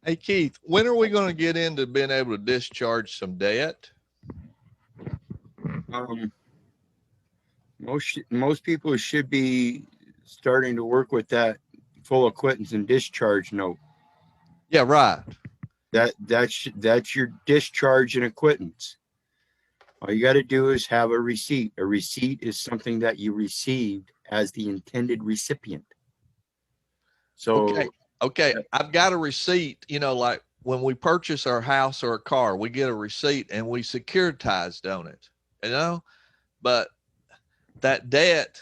Hey Keith, when are we going to get into being able to discharge some debt? Um, most people should be starting to work with that full acquittance and discharge note. Yeah, right. That's your discharge and acquittance. All you got to do is have a receipt. A receipt is something that you received as the intended recipient. Okay. So, Okay. I've got a receipt, like when we purchase our house or a car, we get a receipt and we securitized on it, but that debt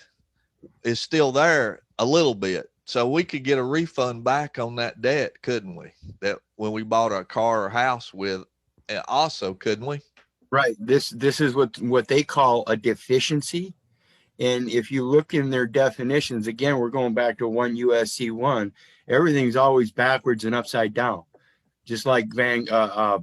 is still there a little bit. So we could get a refund back on that debt, couldn't we? That when we bought our car or house with also, couldn't we? right, this is what they call a deficiency. And if you look in their definitions, again, we're going back to 1 USC 1, everything's always backwards and upside down. Just like Da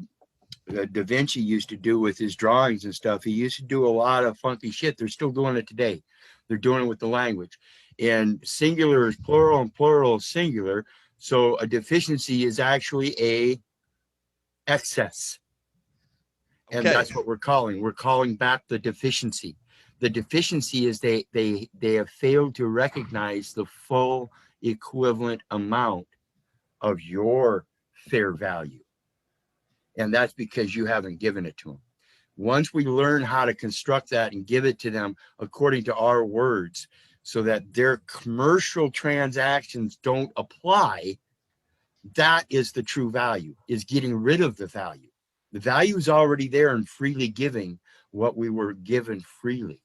Vinci used to do with his drawings and stuff. He used to do a lot of funky shit. They're still doing it today. They're doing it with the language. And singular is plural and plural is singular. So a deficiency is actually a excess. And Okay. that's what we're calling. We're calling back the deficiency. The deficiency is they have failed to recognize the full equivalent amount of your fair value. And that's because you haven't given it to them. Once we learn how to construct that and give it to them according to our words so that their commercial transactions don't apply, that is the true value, is getting rid of the value. The value is already there and freely giving what we were given freely.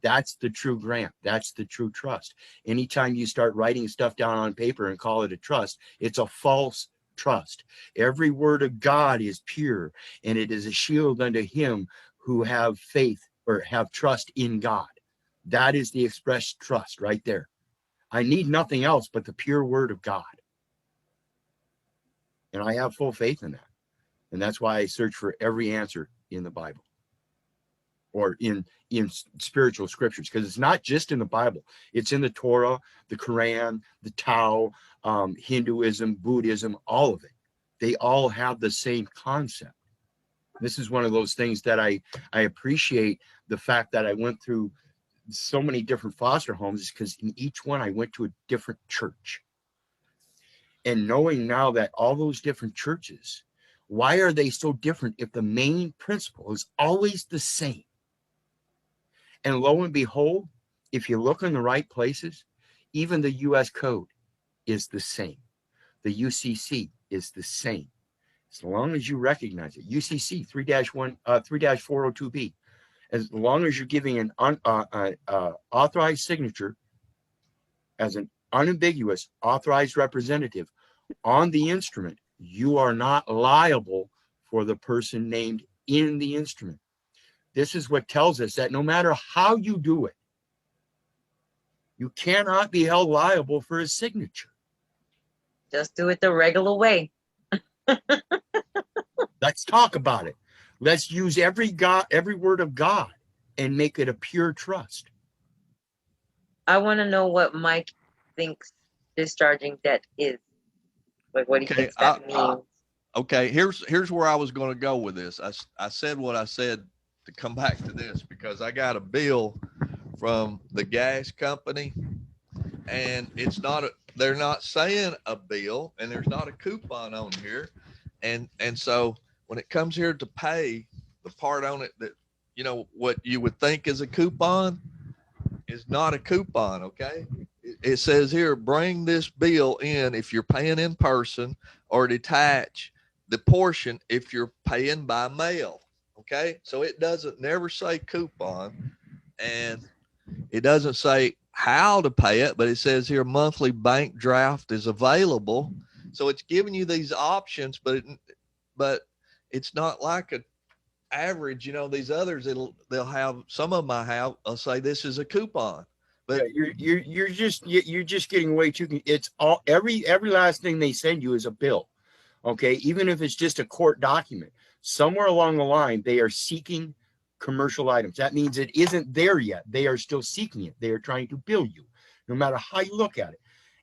That's the true grant. That's the true trust. Anytime you start writing stuff down on paper and call it a trust, it's a false trust. Every word of God is pure, and it is a shield unto him who have faith or have trust in God. That is the expressed trust right there. I need nothing else but the pure word of God. And I have full faith in that. And that's why I search for every answer in the Bible or in spiritual scriptures, because it's not just in the Bible. It's in the Torah, the Quran, the Tao, Hinduism, Buddhism, all of it. They all have the same concept. This is one of those things that I appreciate the fact that I went through so many different foster homes, is because in each one I went to a different church. And knowing now that all those different churches, why are they so different if the main principle is always the same? And lo and behold, if you look in the right places, even the US code is the same. The UCC is the same. As long as you recognize it, UCC 3-402B, as long as you're giving an authorized signature as an unambiguous authorized representative on the instrument, you are not liable for the person named in the instrument. This is what tells us that no matter how you do it, you cannot be held liable for a signature. Just do it the regular way. Let's talk about it. Let's use every word of God and make it a pure trust. I want to know what Mike thinks discharging debt is. Like what he thinks that means. Okay, here's where I was going to go with this. I said what I said to come back to this because I got a bill from the gas company, and they're not saying a bill, and there's not a coupon on here, and so when it comes here to pay, the part on it that what you would think is a coupon is not a coupon. Okay, it says here, bring this bill in if you're paying in person, or detach the portion if you're paying by mail. Okay, so it doesn't never say coupon, and it doesn't say how to pay it, but it says here monthly bank draft is available. So it's giving you these options, but it's not like a average. These others, they'll have, some of them I'll say this is a coupon. But yeah, you're just getting way too. It's all every last thing they send you is a bill. Okay, even if it's just a court document, somewhere along the line they are seeking commercial items. That means it isn't there yet. They are still seeking it. They are trying to bill you, no matter how you look at it.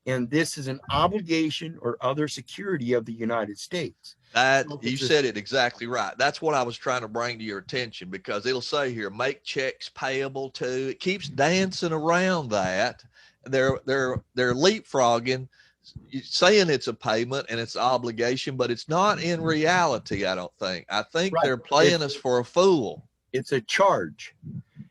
And this is an obligation or other security of the United States. That So you said it exactly right. That's what I was trying to bring to your attention, because it'll say here, make checks payable to. It keeps dancing around that. They're leapfrogging, saying it's a payment and it's an obligation, but it's not in reality. I don't think. I think right. they're playing us for a fool. It's a charge.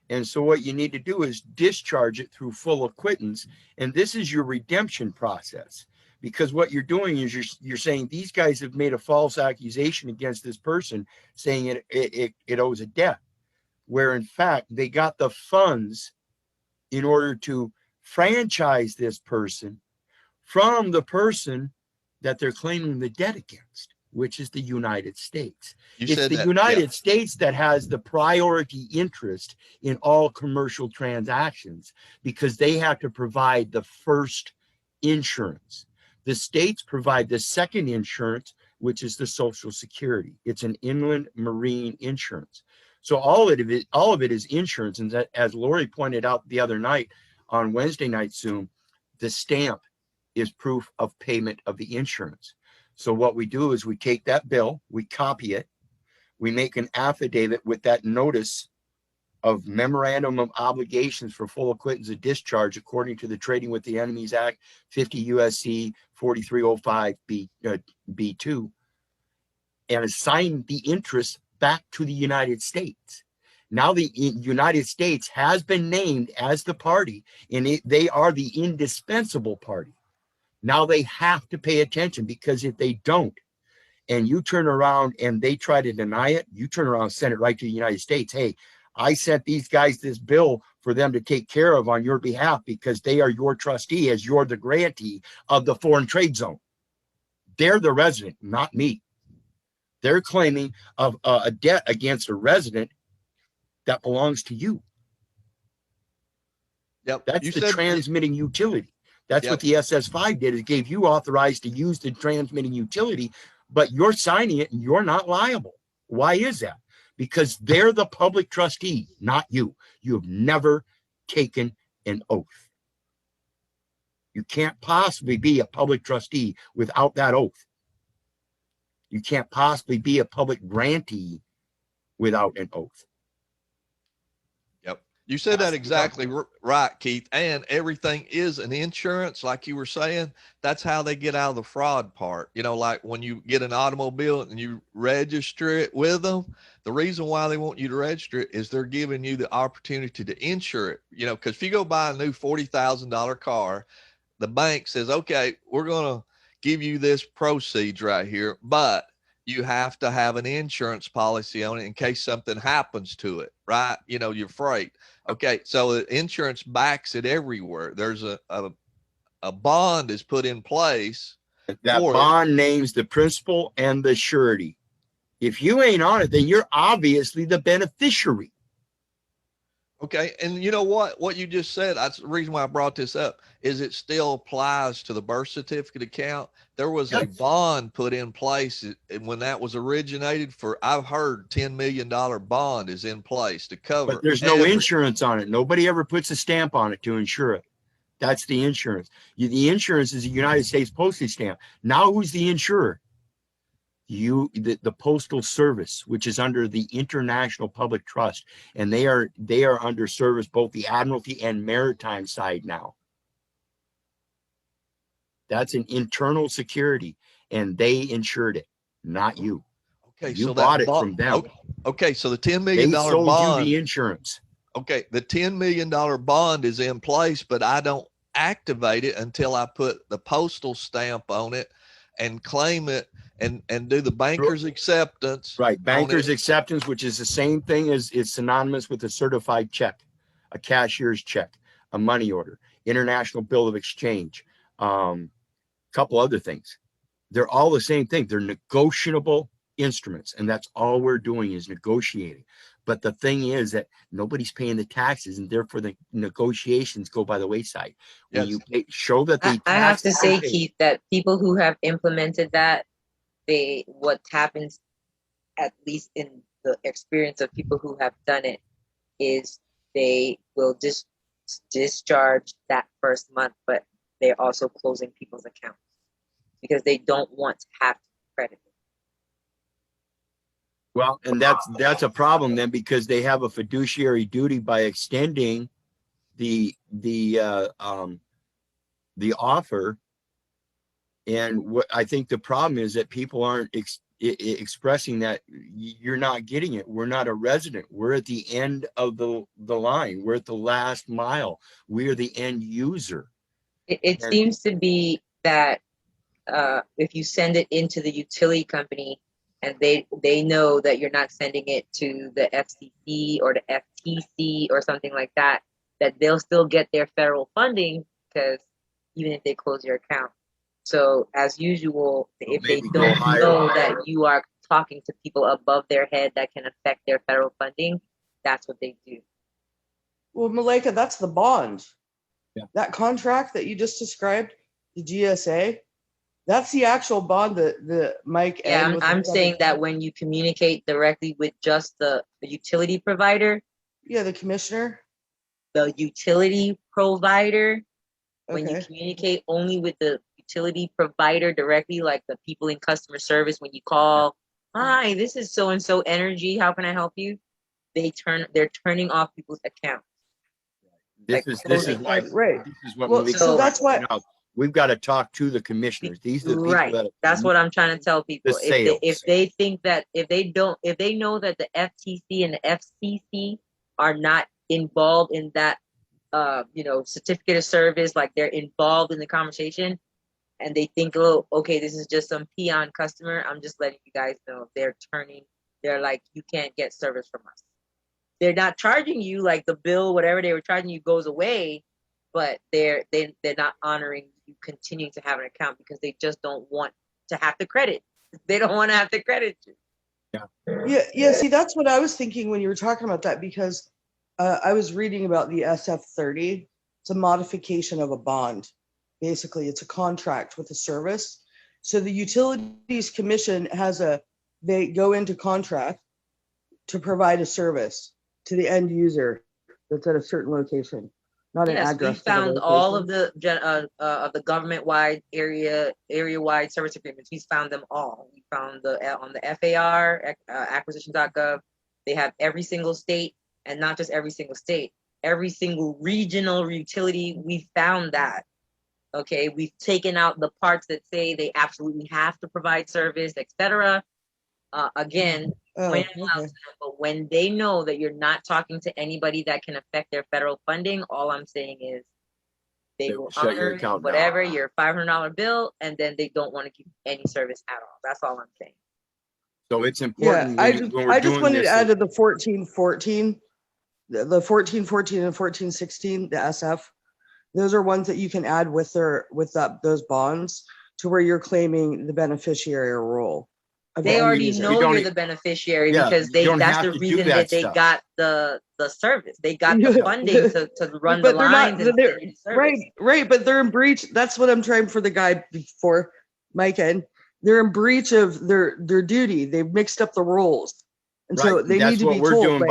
And so what you need to do is discharge it through full acquittance. And this is your redemption process. Because what you're doing is you're saying these guys have made a false accusation against this person, saying it owes a debt, where in fact they got the funds in order to franchise this person from the person that they're claiming the debt against, which is the United States. You It's said the that, yeah. United States that has the priority interest in all commercial transactions because they have to provide the first insurance. The states provide the second insurance, which is the Social Security. It's an inland marine insurance. So all of it is insurance. And that, as Lori pointed out the other night on Wednesday night Zoom, the stamp is proof of payment of the insurance. So what we do is we take that bill, we copy it, we make an affidavit with that notice of memorandum of obligations for full acquittance of discharge according to the Trading with the Enemies Act 50 USC 4305 B2, and assign the interest back to the United States. Now the United States has been named as the party, and they are the indispensable party. Now they have to pay attention, because if they don't, and you turn around and they try to deny it, you turn around and send it right to the United States. Hey, I sent these guys this bill for them to take care of on your behalf because they are your trustee, as you're the grantee of the foreign trade zone. They're the resident, not me. They're claiming of a debt against a resident that belongs to you. Yep. That's You the said, transmitting utility. That's yep. what the SS5 did. It gave you authorized to use the transmitting utility, but you're signing it and you're not liable. Why is that? Because they're the public trustee, not you. You have never taken an oath. You can't possibly be a public trustee without that oath. You can't possibly be a public grantee without an oath. Yep. You said that exactly right, Keith. And everything is an insurance, like you were saying. That's how they get out of the fraud part. You know, like when you get an automobile and you register it with them, the reason why they want you to register it is they're giving you the opportunity to insure it. You know, because if you go buy a new $40,000 car, the bank says, okay, we're going to give you this proceeds right here, but you have to have an insurance policy on it in case something happens to it, right? You know, your freight. Okay, so the insurance backs it everywhere. There's a bond is put in place. That bond names the principal and the surety. If you ain't on it, then you're obviously the beneficiary. Okay, and you know what you just said, that's the reason why I brought this up, is it still applies to the birth certificate account. There was a bond put in place when that was originated for, I've heard $10 million bond is in place to cover. But there's no insurance on it. Nobody ever puts a stamp on it to insure it. That's the insurance. The insurance is a United States postage stamp. Now who's the insurer? The Postal Service, which is under the International Public Trust, and they are under service, both the Admiralty and Maritime side now. That's an internal security, and they insured it, not you. Okay, you so bought it from them. Okay, so the $10 million they sold bond, you the insurance. Okay, the $10 million bond is in place, but I don't activate it until I put the postal stamp on it and claim it and do the banker's acceptance. Right, banker's acceptance, which is the same thing as, it's synonymous with a certified check, a cashier's check, a money order, international bill of exchange, couple other things. They're all the same thing. They're negotiable instruments, and that's all we're doing is negotiating. But the thing is that nobody's paying the taxes, and therefore the negotiations go by the wayside. When you show that the I have to say, Keith, that people who have implemented that, what happens, at least in the experience of people who have done it, is they will discharge that first month, but they're also closing people's accounts because they don't want to have to credit it. Well, and that's a problem then, because they have a fiduciary duty by extending the offer. And what I think the problem is that people aren't expressing that you're not getting it. We're not a resident. We're at the end of the line. We're at the last mile. We are the end user. It seems to be that if you send it into the utility company and they know that you're not sending it to the FCC or the FTC or something like that, that they'll still get their federal funding, because even if they close your account. So as usual, if they don't know that you are talking to people above their head that can affect their federal funding, that's what they do. Well, Malika, that's the bond. Yeah. That contract that you just described, the GSA, that's the actual bond that Mike. Yeah, I'm saying that when you communicate directly with just the utility provider. Yeah, the commissioner. The utility provider. Okay. When you communicate only with the utility provider directly, like the people in customer service, when you call, hi, this is so and so Energy, how can I help you? They're turning off people's accounts. This is what so that's why we've got to talk to the commissioners. These are the people that's what I'm trying to tell people. If they think that if they know that the FTC and the FCC are not involved in that certificate of service, like they're involved in the conversation, and they think, oh, okay, this is just some peon customer, I'm just letting you guys know they're like, you can't get service from us. They're not charging you, like the bill, whatever they were charging you goes away, but they're not honoring you continuing to have an account because they just don't want to have to credit. They don't want to have to credit you. Yeah. See, that's what I was thinking when you were talking about that, because I was reading about the SF30. It's a modification of a bond. Basically, it's a contract with a service. So the Utilities Commission they go into contract to provide a service to the end user that's at a certain location, not an address. We found all of the government-wide area-wide service agreements. We found them all. We found on the FAR, acquisition.gov. They have every single state, and not just every single state, every single regional utility. We found that. Okay, we've taken out the parts that say they absolutely have to provide service, etc. Again, but when they know that you're not talking to anybody that can affect their federal funding, all I'm saying is they will honor whatever your $500 bill, and then they don't want to give any service at all. That's all I'm saying. So it's important. Yeah, I just wanted to add to the 1414, the 1414 and 1416, the SF. Those are ones that you can add with those bonds to where you're claiming the beneficiary role. They already know you're the beneficiary because that's the reason that they got the service. They got the funding to run the lines. Right. But they're in breach. That's what I'm trying for the guy before, Mike, and they're in breach of their duty. They've mixed up the roles. And so they need to be told.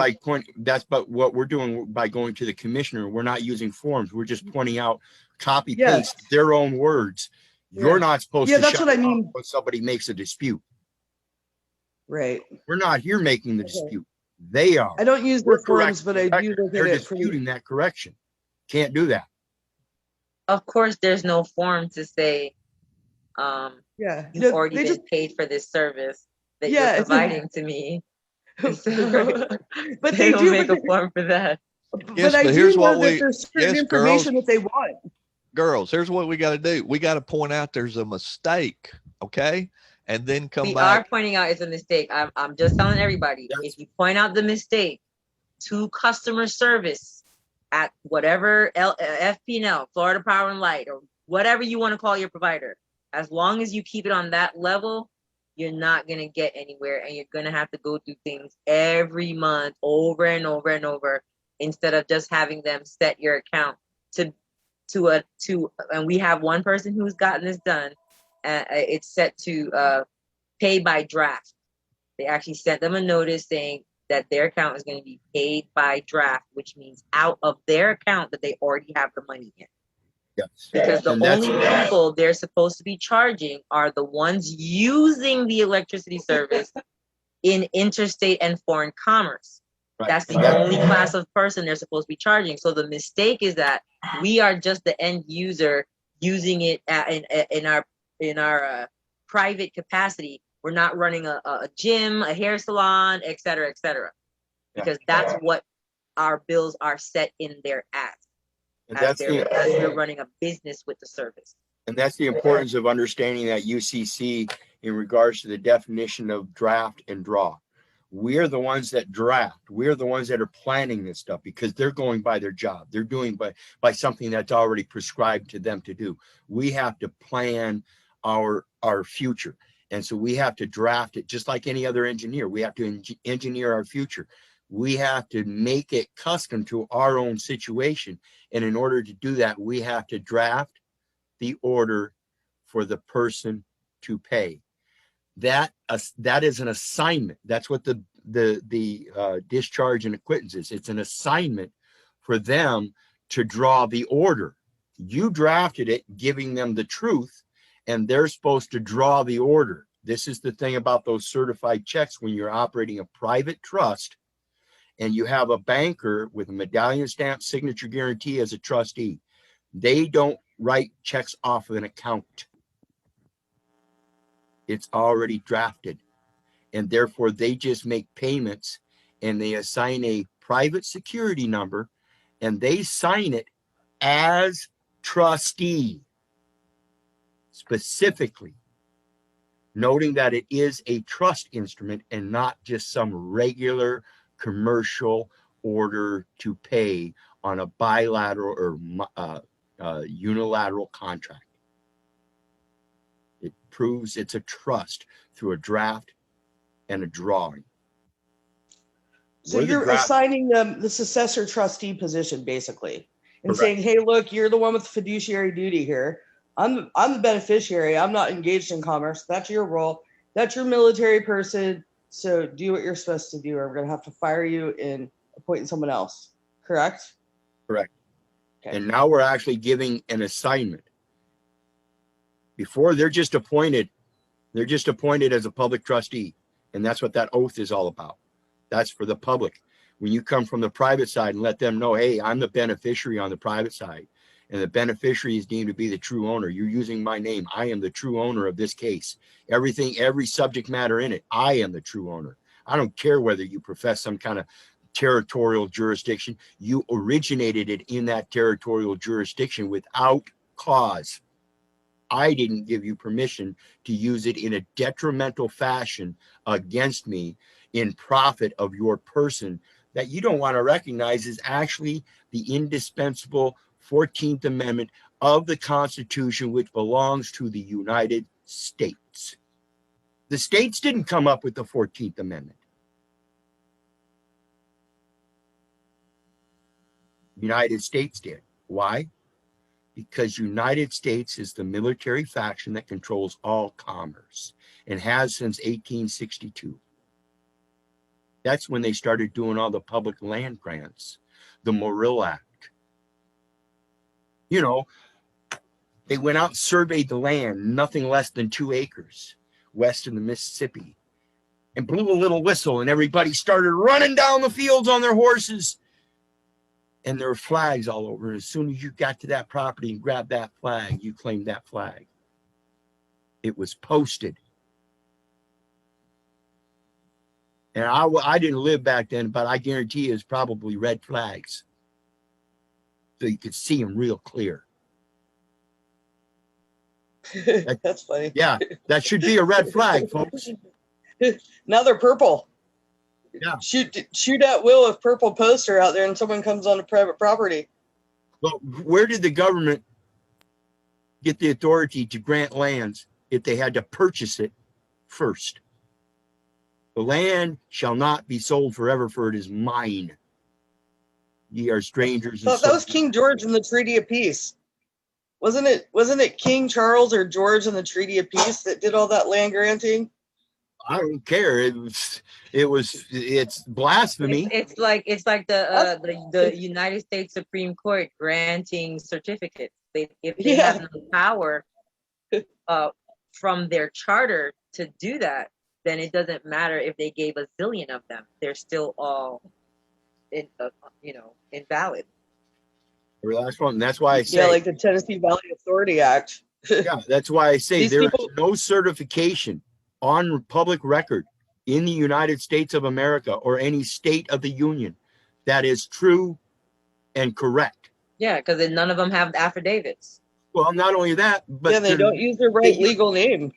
That's what we're doing by going to the commissioner. We're not using forms. We're just pointing out, copy paste their own words. You're not supposed to. That's what I mean. When somebody makes a dispute. Right. We're not here making the dispute. They are. I don't use the forms, but I do look at it. They're disputing that correction. Can't do that. Of course, there's no form to say, you've already been paid for this service that you're providing to me. But they don't make a form for that. Yes, but here's what there's certain information that they want. Girls, here's what we got to do. We got to point out there's a mistake, okay? And then we are pointing out it's a mistake. I'm just telling everybody, if you point out the mistake to customer service at whatever FP&L, Florida Power and Light, or whatever you want to call your provider, as long as you keep it on that level, you're not going to get anywhere, and you're going to have to go through things every month over and over and over, instead of just having them set your account to and we have one person who's gotten this done. It's set to pay by draft. They actually sent them a notice saying that their account is going to be paid by draft, which means out of their account that they already have the money in. Yes. because the And that's only people they're supposed to be charging are the ones using the electricity service in interstate and foreign commerce. right. That's the And that- only class of person they're supposed to be charging. So the mistake is that we are just the end user using it in our private capacity. We're not running a gym, a hair salon, et cetera, Yeah. because that's what our bills are set in there as. and As that's the as we're running a business with the service. And that's the importance of understanding that UCC in regards to the definition of draft and draw. We're the ones that draft. We're the ones that are planning this stuff because they're going by their job. They're doing by something that's already prescribed to them to do. We have to plan our future. And so we have to draft it just like any other engineer. We have to engineer our future. We have to make it custom to our own situation. And in order to do that, we have to draft the order for the person to pay. That is an assignment. That's what the discharge and acquittance is. It's an assignment for them to draw the order. You drafted it, giving them the truth, and they're supposed to draw the order. This is the thing about those certified checks when you're operating a private trust and you have a banker with a medallion stamp signature guarantee as a trustee. They don't write checks off of an account. It's already drafted. And therefore, they just make payments and they assign a private security number and they sign it as trustee, specifically noting that it is a trust instrument and not just some regular commercial order to pay on a bilateral or unilateral contract. It proves it's a trust through a draft and a drawing. So you're assigning them the successor trustee position, basically, and saying, "Hey, look, you're the one with fiduciary duty here. I'm the beneficiary. I'm not engaged in commerce. That's your role. That's your military person. So do what you're supposed to do, or we're gonna have to fire you and appoint someone else." Correct? Correct. Okay. And now we're actually giving an assignment. Before, they're just appointed. They're just appointed as a public trustee. And that's what that oath is all about. That's for the public. When you come from the private side and let them know, hey, I'm the beneficiary on the private side, and the beneficiary is deemed to be the true owner. You're using my name. I am the true owner of this case. Everything, every subject matter in it, I am the true owner. I don't care whether you profess some kind of territorial jurisdiction. You originated it in that territorial jurisdiction without cause. I didn't give you permission to use it in a detrimental fashion against me in profit of your person that you don't want to recognize is actually the indispensable 14th Amendment of the Constitution, which belongs to the United States. The states didn't come up with the 14th Amendment. United States did. Why? Because United States is the military faction that controls all commerce and has since 1862. That's when they started doing all the public land grants, the Morrill Act. You know, they went out and surveyed the land, nothing less than 2 acres west of the Mississippi, and blew a little whistle, and everybody started running down the fields on their horses. And there were flags all over. And as soon as you got to that property and grabbed that flag, you claimed that flag. It was posted. And I didn't live back then, but I guarantee you it's probably red flags. So you could see them real clear. That's funny. Yeah, that should be a red flag, folks. Now they're purple. Yeah. Shoot at will if purple poster out there and someone comes on a private property. Well, where did the government get the authority to grant lands if they had to purchase it first? The land shall not be sold forever, for it is mine. Ye are strangers. That was King George in the Treaty of Peace. Wasn't it King Charles or George in the Treaty of Peace that did all that land granting? I don't care. It's blasphemy. It's like the United States Supreme Court granting certificates. If they Yeah. have no power from their charter to do that, then it doesn't matter if they gave a zillion of them. They're still all, invalid. Or last one. And that's why I Yeah, say, like the Tennessee Valley Authority Act. yeah, that's why I say These there is people- no certification on public record in the United States of America or any state of the union that is true and correct. Yeah, because none of them have affidavits. Well, not only that, but Yeah, they don't use their right legal name.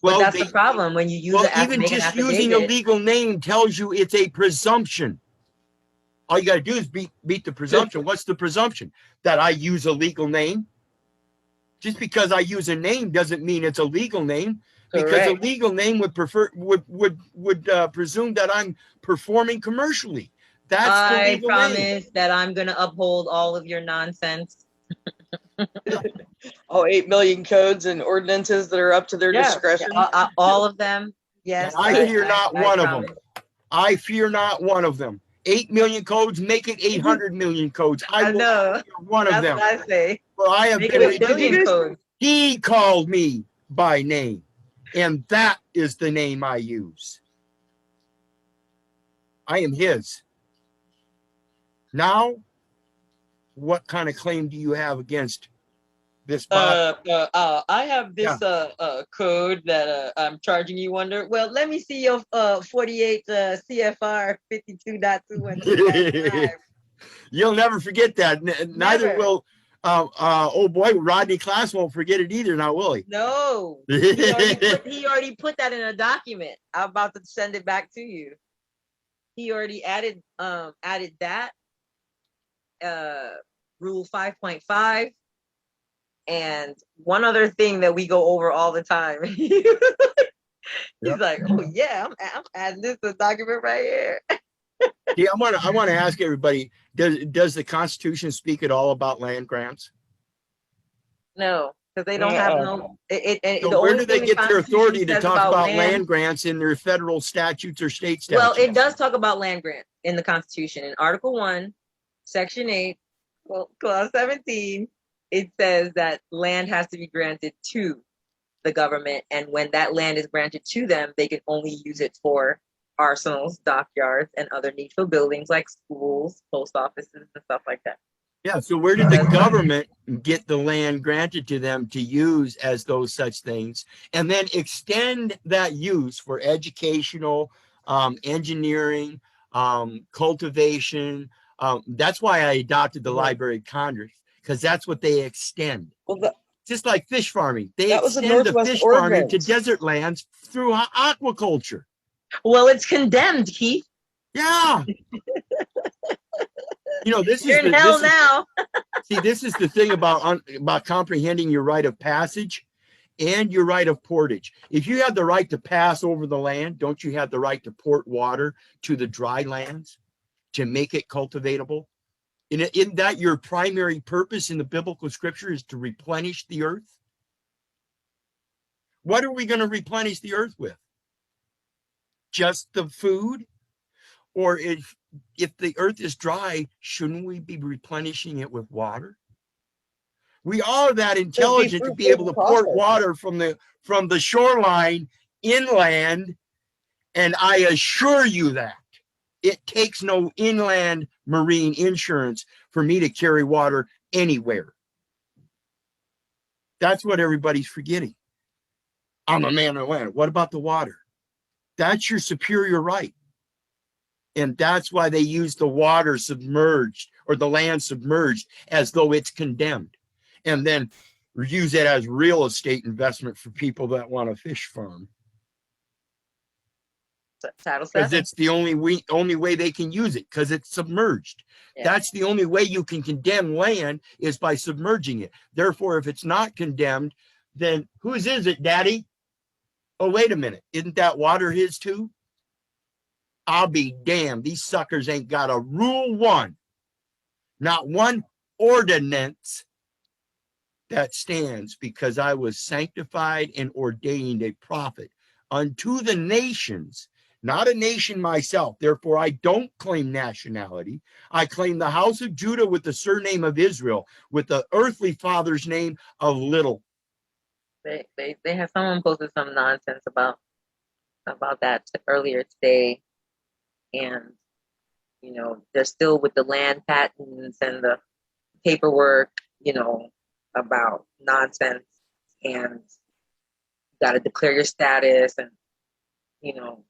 But that's the problem when you use well, it as even make an just using a affidavit. legal name tells you it's a presumption. All you got to do is beat the presumption. What's the presumption? That I use a legal name? Just because I use a name doesn't mean it's a legal name. Because a Correct. legal name would presume that I'm performing commercially. That's the I legal name. promise that I'm going to uphold all of your nonsense. All 8 million codes and ordinances that are up to their Yeah, discretion. all of them. Yes. And I fear not one of promise. them. I fear not one of them. 8 million codes, make it 800 million codes. I will know. not fear one of That's them. what I say. For I have Make been it a Wait, did you billion guys- codes. He called me by name, and that is the name I use. I am his. Now, what kind of claim do you have against this body? I have this code that I'm charging you under. Well, let me see your 48 CFR 52.212. You'll never forget that. Neither Never. will oh boy, Rodney Class won't forget it either, now will he? No, he already put that in a document. I'm about to send it back to you. He already added that rule 5.5 and one other thing that we go over all the time. He's like, oh yeah, I'm adding this to the document right here. Yeah, I want to ask everybody, does the Constitution speak at all about land grants? No, because they don't have no. So where do they get their authority to talk about land grants in their federal statutes or state statutes? Well, it does talk about land grant in the Constitution. In Article 1, Section 8, Clause 17, it says that land has to be granted to the government. And when that land is granted to them, they can only use it for arsenals, dockyards, and other needful buildings like schools, post offices, and stuff like that. Yeah, so where did the government get the land granted to them to use as those such things, and then extend that use for educational, engineering, cultivation? That's why I adopted the Library of Congress, because that's what they extend. Well, Just like fish farming, they That was the extend the Northwest fish farming to Ordinance. desert lands through aquaculture. Well, it's condemned, Keith. Yeah. This You're is in hell now. See, this is the thing about comprehending your right of passage and your right of portage. If you have the right to pass over the land, don't you have the right to port water to the dry lands to make it cultivatable? Isn't that your primary purpose in the biblical scripture, is to replenish the earth? What are we going to replenish the earth with? Just the food? Or if the earth is dry, shouldn't we be replenishing it with water? We are that intelligent to be able to port water from the shoreline inland, and I assure you that it takes no inland marine insurance for me to carry water anywhere. That's what everybody's forgetting. I'm a man of land. What about the water? That's your superior right. And that's why they use the water submerged, or the land submerged, as though it's condemned, and then use it as real estate investment for people that want a fish farm. Because it's the only way they can use it, because it's submerged. Yeah. That's the only way you can condemn land, is by submerging it. Therefore, if it's not condemned, then whose is it, Daddy? Oh, wait a minute. Isn't that water his too? I'll be damned. These suckers ain't got a rule one, not one ordinance that stands, because I was sanctified and ordained a prophet unto the nations, not a nation myself. Therefore, I don't claim nationality. I claim the house of Judah with the surname of Israel, with the earthly father's name of little. They have someone posted some nonsense about that earlier today, and they're still with the land patents and the paperwork, about nonsense, and got to declare your status, and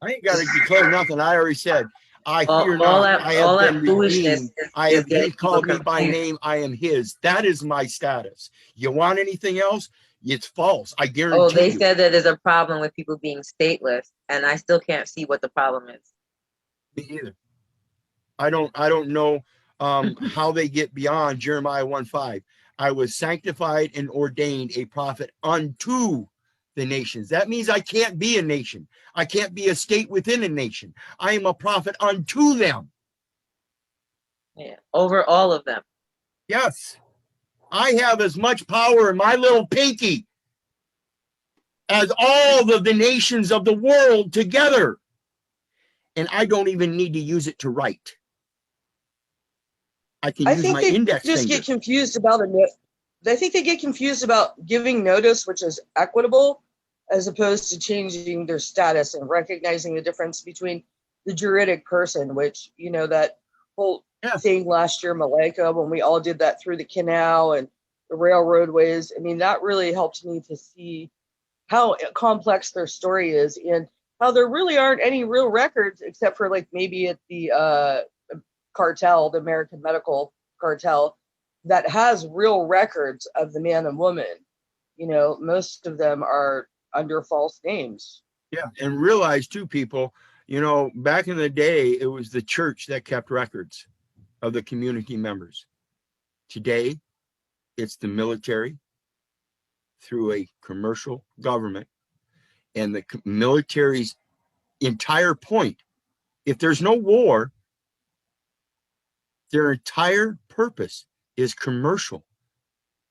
I ain't got to declare nothing. I already said, I fear all not. I have all been that foolishness redeemed. is He getting called people me by confused. name. I am his. That is my status. You want anything else? It's false. I guarantee Oh, they you. said that there's a problem with people being stateless, and I still can't see what the problem is. Me either. I don't know how they get beyond Jeremiah 1:5. I was sanctified and ordained a prophet unto the nations. That means I can't be a nation. I can't be a state within a nation. I am a prophet unto them. Yeah, over all of them. Yes. I have as much power in my little pinky as all of the nations of the world together. And I don't even need to use it to write. I can I use think my they index just finger. get confused about I think they get confused about giving notice, which is equitable, as opposed to changing their status and recognizing the difference between the juridic person, which, that whole thing last year, Malika, when we all did that through the canal and the railroadways. I mean, that really helped me to see how complex their story is and how there really aren't any real records except for like maybe at the cartel, the American Medical Cartel, that has real records of the man and woman. Most of them are under false names. Yeah, and realize too, people, back in the day, it was the church that kept records of the community members. Today, it's the military through a commercial government, and the military's entire point, if there's no war, their entire purpose is commercial,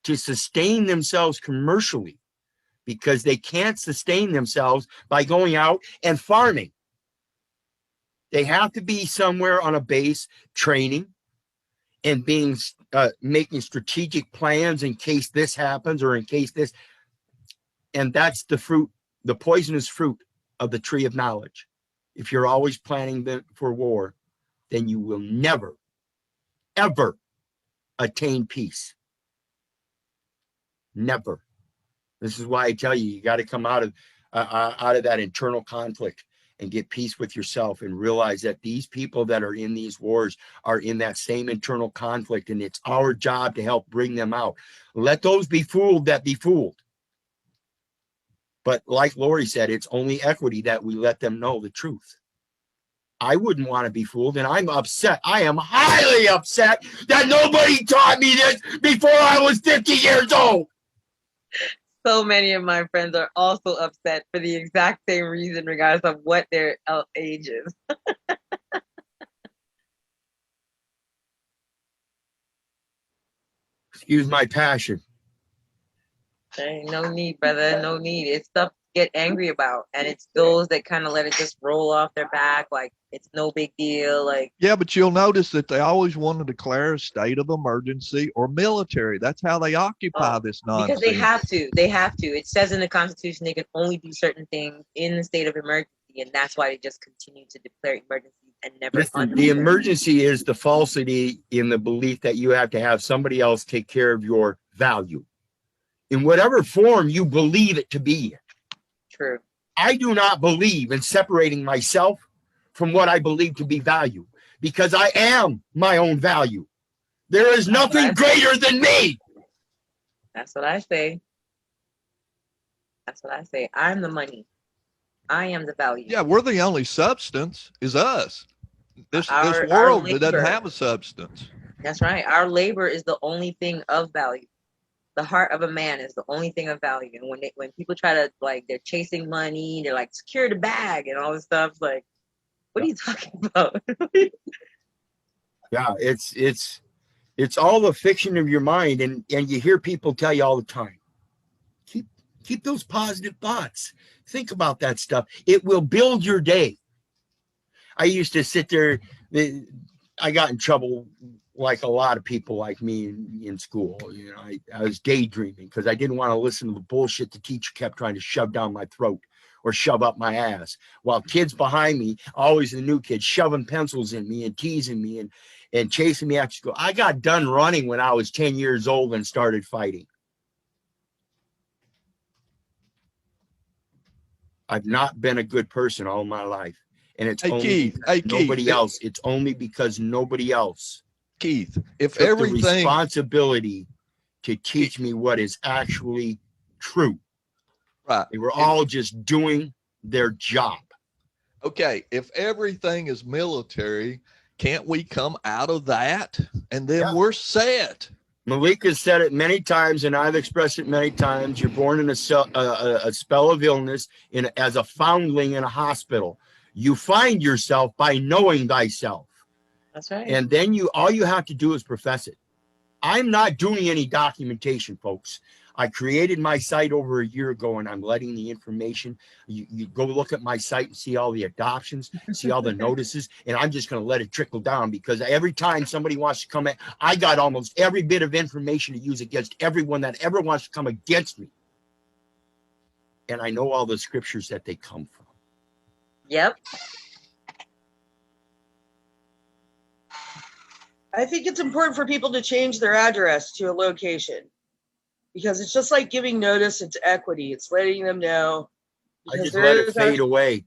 to sustain themselves commercially, because they can't sustain themselves by going out and farming. They have to be somewhere on a base training and making strategic plans in case this happens or in case this. And that's the fruit, the poisonous fruit of the tree of knowledge. If you're always planning for war, then you will never, ever attain peace. Never. This is why I tell you, you got to come out of that internal conflict and get peace with yourself and realize that these people that are in these wars are in that same internal conflict, and it's our job to help bring them out. Let those be fooled that be fooled. But like Lori said, it's only equity that we let them know the truth. I wouldn't want to be fooled, and I'm upset. I am highly upset that nobody taught me this before I was 50 years old. So many of my friends are also upset for the exact same reason, regardless of what their age is. Excuse my passion. There ain't no need, brother. No need. It's stuff to get angry about. And it's those that kind of let it just roll off their back like it's no big deal. Like, Yeah, but you'll notice that they always want to declare a state of emergency or military. That's how they occupy this nonsense. because they have to. They have to. It says in the Constitution they can only do certain things in the state of emergency, and that's why they just continue to declare emergencies and never. Listen, the emergency is the falsity in the belief that you have to have somebody else take care of your value in whatever form you believe it to be. True. I do not believe in separating myself from what I believe to be value, because I am my own value. There is nothing greater than me. That's what I say. That's what I say. I'm the money. I am the value. Yeah, we're the only substance is us. This Our world that doesn't labor. have a substance. That's right. Our labor is the only thing of value. The heart of a man is the only thing of value. And when people try to, like, they're chasing money, they're like, secure the bag and all this stuff. It's like, what are you talking about? Yeah, it's all the fiction of your mind, and you hear people tell you all the time, keep those positive thoughts. Think about that stuff. It will build your day. I used to sit there. I got in trouble like a lot of people like me in school. You know, I was daydreaming because I didn't want to listen to the bullshit the teacher kept trying to shove down my throat or shove up my ass. While kids behind me, always the new kids, shoving pencils in me and teasing me and chasing me after school. I got done running when I was 10 years old and started fighting. I've not been a good person all my life. And it's Hey, only Keith. because Hey, Keith. nobody else. It's only because nobody else Keith, if took the everything, responsibility to teach me what is actually true. right? They were all just doing their job. Okay, if everything is military, can't we come out of that and then Yeah. we're set? Malik has said it many times, and I've expressed it many times. You're born in a spell of illness as a foundling in a hospital. You find yourself by knowing thyself. That's right. And then all you have to do is profess it. I'm not doing any documentation, folks. I created my site over a year ago, and I'm letting the information. You go look at my site and see all the adoptions, see all the notices, and I'm just going to let it trickle down because every time somebody wants to come in, I got almost every bit of information to use against everyone that ever wants to come against me. And I know all the scriptures that they come from. Yep. I think it's important for people to change their address to a location because it's just like giving notice. It's equity. It's letting them know. I just there let it is fade away.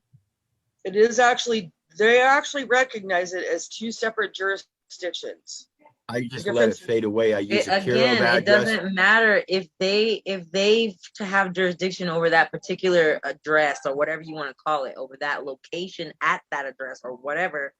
It is actually, they actually recognize it as two separate jurisdictions. I just let it fade away. I use a care of Again, it address. doesn't matter if they to have jurisdiction over that particular address or whatever you want to call it, over that location at that address or whatever.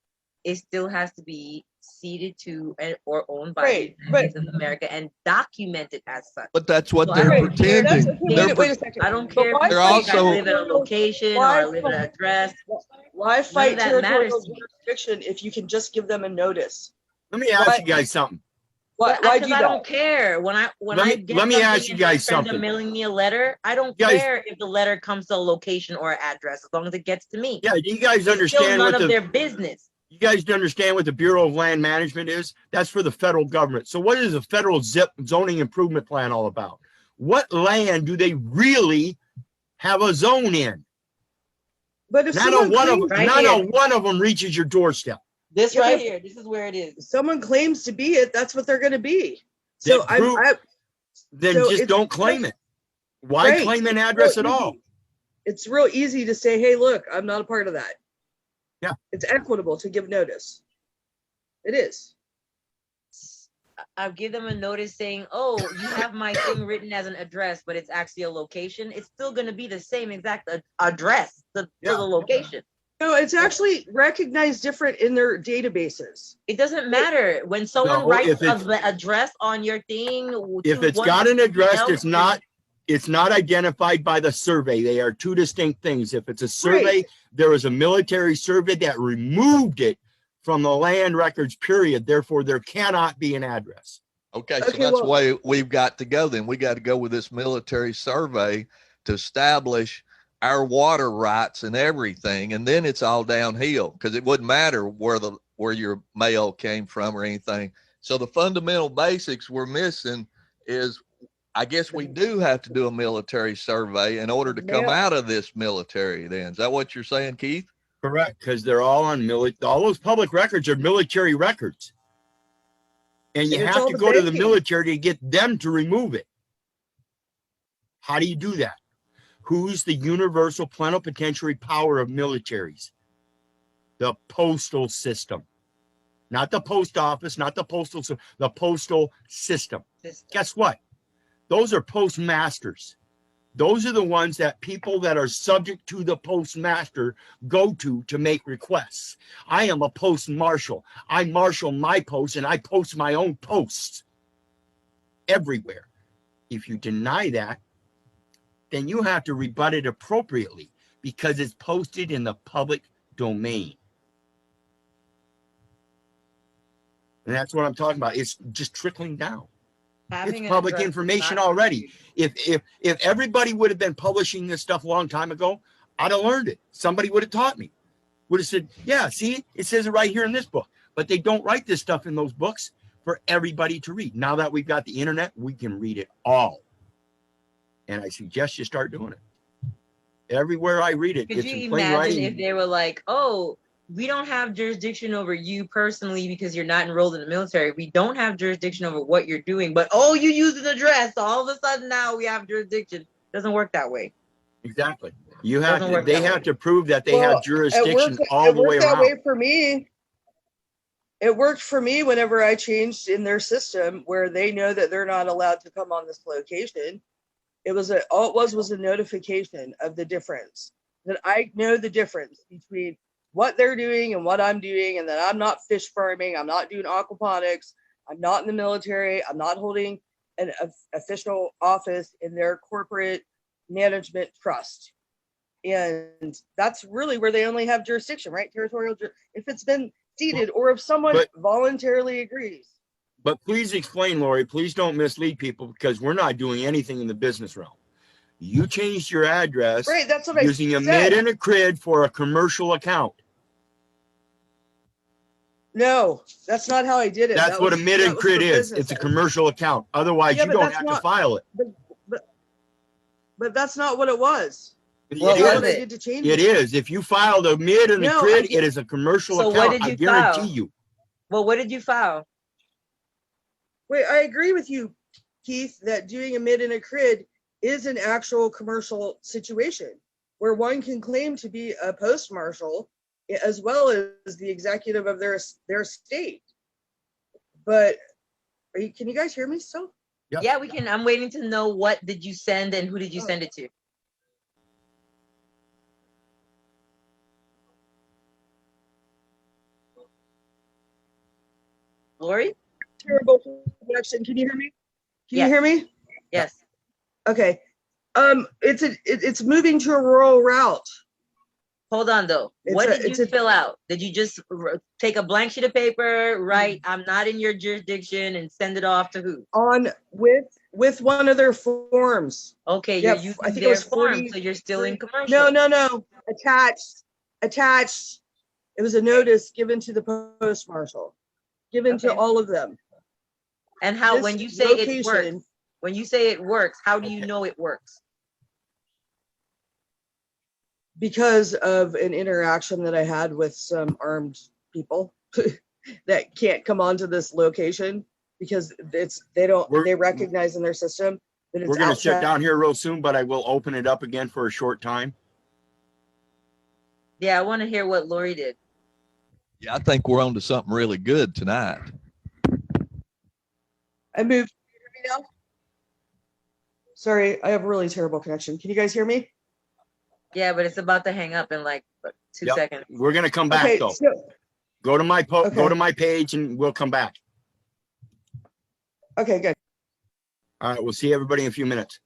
It still has to be ceded to or owned by the United States of America and documented as such. But that's what So they're I don't care. pretending. Wait a second. I don't care They're if also- I live at a location or I live at an address. Why fight that territorial matters to me. jurisdiction if you can just give them a notice? Let me ask you guys something. Why Because do I that? don't care when I Let me ask you guys something. They're mailing me a letter. I don't Guys- care if the letter comes to a location or an address as long as it gets to me. Yeah, do you guys It's still understand none what of their business. you guys understand what the Bureau of Land Management is? That's for the federal government. So what is the federal zoning improvement plan all about? What land do they really have a zone in? But if Not someone one of them reaches your doorstep. This Yeah, right but- here, this is where it is. if someone claims to be it, that's what they're going to be. So Then So just it's don't claim it. Why Right. claim an address at all? It's real easy to say, hey, look, I'm not a part of that. Yeah. It's equitable to give notice. It is. I'll give them a notice saying, oh, you have my thing written as an address, but it's actually a location. It's still going to be the same exact address to the location. No, it's actually recognized different in their databases. It doesn't matter when someone No, writes if it's- the address on your thing. If to it's one got an address, else, it's not identified by the survey. They are two distinct things. If it's a survey, there was a military survey that removed it from the land records, period. Therefore, there cannot be an address. Okay, so that's why we've got to go then. We got to go with this military survey to establish our water rights and everything, and then it's all downhill because it wouldn't matter where your mail came from or anything. So the fundamental basics we're missing is, I guess we do have to do a military survey in order to come out of this military. Then is that what you're saying, Keith? Correct, because they're all on all those public records are military records, and you have to go to the military to get them to remove it. How do you do that? Who's the universal plenipotentiary power of militaries? The postal system. Not the post office, not the postal system, the postal system. Guess what? Those are postmasters. Those are the ones that people that are subject to the postmaster go to make requests. I am a post marshal. I marshal my posts and I post my own posts everywhere. If you deny that, then you have to rebut it appropriately because it's posted in the public domain. And that's what I'm talking about. It's just trickling down. It's public information already. If everybody would have been publishing this stuff a long time ago, I'd have learned it. Somebody would have taught me. would have said, yeah, see, it says it right here in this book. But they don't write this stuff in those books for everybody to read. Now that we've got the internet, we can read it all. And I suggest you start doing it. Everywhere I read it, Could it's you in plain imagine writing. if they were like, oh, we don't have jurisdiction over you personally because you're not enrolled in the military. We don't have jurisdiction over what you're doing, but oh, you used an address. So all of a sudden now we have jurisdiction. Doesn't work that way. Exactly. You have Doesn't to, work they that have way. to prove that they Well, have jurisdiction all it the way worked that around. way for me. It worked for me whenever I changed in their system where they know that they're not allowed to come on this location. All it was a notification of the difference, that I know the difference between what they're doing and what I'm doing, and that I'm not fish farming, I'm not doing aquaponics, I'm not in the military, I'm not holding an official office in their corporate management trust. And that's really where they only have jurisdiction, right? Territorial, if it's been ceded or if someone voluntarily agrees. But please explain, Lori, please don't mislead people, because we're not doing anything in the business realm. You changed your address Right, that's what using I a said. mid and a crid for a commercial account. No, that's not how I did it. That's what a mid and crid is. Business. It's a commercial account. Otherwise, Yeah, you but don't that's have to not- file it. But that's not what it was. What It was is. I it? did to change It is. If you filed a mid and a No, crid, I it is a commercial So account. what did I you guarantee file? you. Well, what did you file? Wait, I agree with you, Keith, that doing a mid and a crid is an actual commercial situation where one can claim to be a post marshal as well as the executive of their state. But can you guys hear me still? Yep. Yeah, we can. I'm waiting to know what did you send and who did you send it to? Lori? Terrible connection. Can you hear me? Can Yes. you hear me? Yes. Okay. It's moving to a rural route. Hold on though. What did it's you a- fill out? Did you just take a blank sheet of paper, write I'm not in your jurisdiction, and send it off to who? On with one of their forms. Okay, Yeah, you're using I think it their was form, 40 so you're still in commercial. No. Attached. It was a notice given to the post marshal, given to Okay. all of them. And how, This when you say it works, location- when you say it works, how do you Okay. know it works? Because of an interaction that I had with some armed people that can't come onto this location because they recognize in their system that it's We're going to shut outside. down here real soon, but I will open it up again for a short time. Yeah, I want to hear what Lori did. Yeah, I think we're on to something really good tonight. I moved. Can you hear me now? Sorry, I have a really terrible connection. Can you guys hear me? Yeah, but it's about to hang up in like 2 Yep. seconds. We're going to come back Okay, though. so Go to my go Okay. to my page and we'll come back. okay, good. All right, we'll see everybody in a few minutes.